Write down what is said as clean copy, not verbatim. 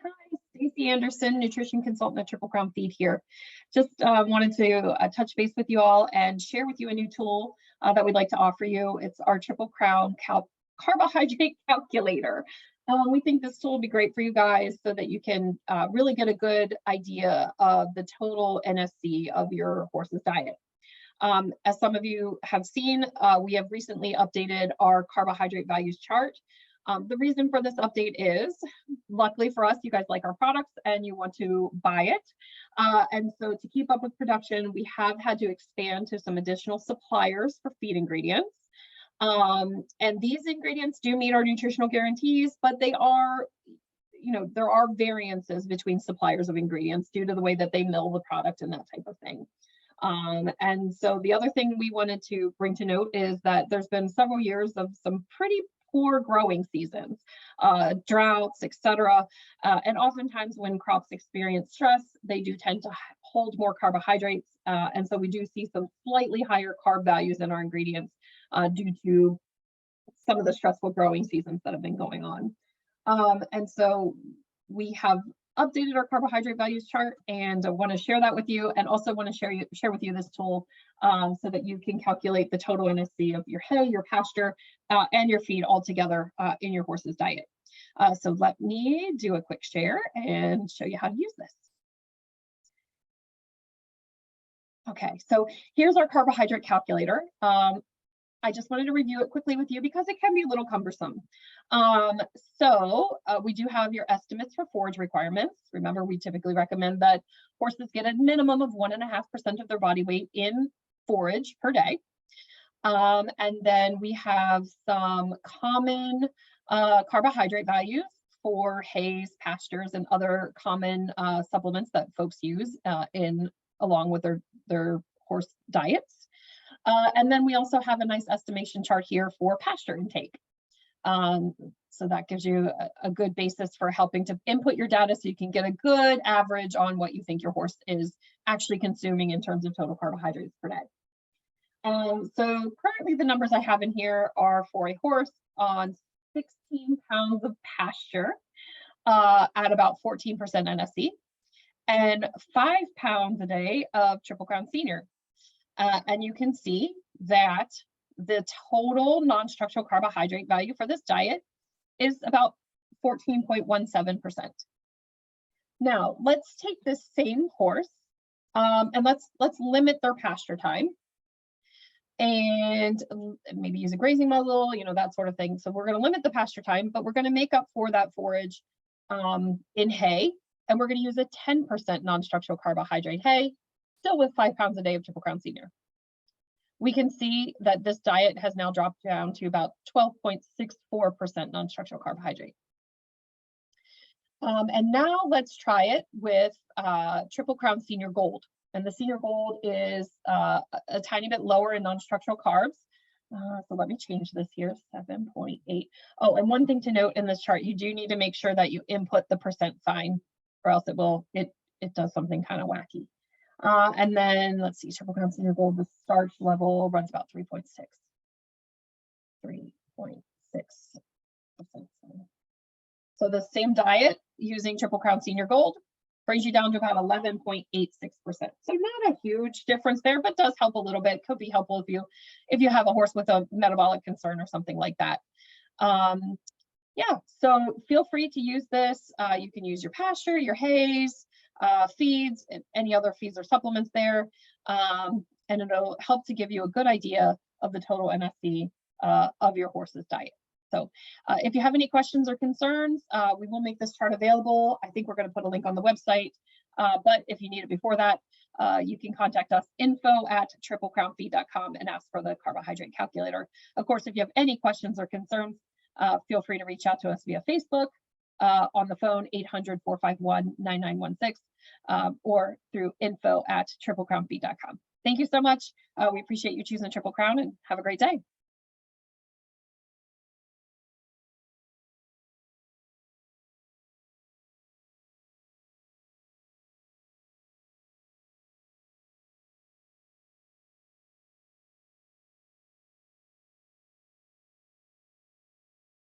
Hi, Stacey Anderson, nutrition consultant at Triple Crown Feed here. Just wanted to touch base with you all and share with you a new tool that we'd like to offer you. It's our Triple Crown Carbohydrate Calculator. We think this tool will be great for you guys so that you can really get a good idea of the total NSC of your horse's diet. As some of you have seen, we have recently updated our carbohydrate values chart. The reason for this update is, luckily for us, you guys like our products and you want to buy it. And so to keep up with production, we have had to expand to some additional suppliers for feed ingredients. And these ingredients do meet our nutritional guarantees, but they are, there are variances between suppliers of ingredients due to the way that they mill the product and that type of thing. And so the other thing we wanted to bring to note is that there's been several years of some pretty poor growing seasons, droughts, etc. And oftentimes when crops experience stress, they do tend to hold more carbohydrates. And so we do see some slightly higher carb values in our ingredients due to some of the stressful growing seasons that have been going on. And so we have updated our carbohydrate values chart, and I want to share that with you, and also want to share with you this tool so that you can calculate the total NSC of your hay, your pasture, and your feed all together in your horse's diet. So let me do a quick share and show you how to use this. Okay, so here's our carbohydrate calculator. I just wanted to review it quickly with you because it can be a little cumbersome. We do have your estimates for forage requirements. Remember, we typically recommend that horses get a minimum of 1.5% of their body weight in forage per day. And then we have some common carbohydrate values for hays, pastures, and other common supplements that folks use along with their horse diets. And then we also have a nice estimation chart here for pasture intake. So that gives you a good basis for helping to input your data so you can get a good average on what you think your horse is actually consuming in terms of total carbohydrates per day. So currently the numbers I have in here are for a horse on 16 pounds of pasture at about 14% NSC and 5 pounds a day of Triple Crown Senior. And you can see that the total non-structural carbohydrate value for this diet is about 14.17%. Now, let's take this same horse and let's limit their pasture time and maybe use a grazing muzzle, that sort of thing. So we're going to limit the pasture time, but we're going to make up for that forage in hay, and we're going to use a 10% non-structural carbohydrate hay, still with 5 pounds a day of Triple Crown Senior. We can see that this diet has now dropped down to about 12.64% non-structural carbohydrate. And now let's try it with Triple Crown Senior Gold. And the Senior Gold is a tiny bit lower in non-structural carbs. So let me change this here, 7.8. Oh, and one thing to note in this chart, you do need to make sure that you input the percent sign, or else it does something kind of wacky. And then let's see, Triple Crown Senior Gold, the starch level runs about 3.6. 3.6%. So the same diet using Triple Crown Senior Gold brings you down to about 11.86%. So not a huge difference there, but does help a little bit. Could be helpful if you have a horse with a metabolic concern or something like that. Yeah, so feel free to use this. You can use your pasture, your hays, feeds, and any other feeds or supplements there, and it'll help to give you a good idea of the total NSC of your horse's diet. So if you have any questions or concerns, we will make this chart available. I think we're going to put a link on the website, but if you need it before that, you can contact us, info@triplecrownfeed.com, and ask for the carbohydrate calculator. Of course, if you have any questions or concerns, feel free to reach out to us via Facebook, on the phone 800-451-9916, or through info@triplecrownfeed.com. Thank you so much. We appreciate you choosing Triple Crown, and have a great day.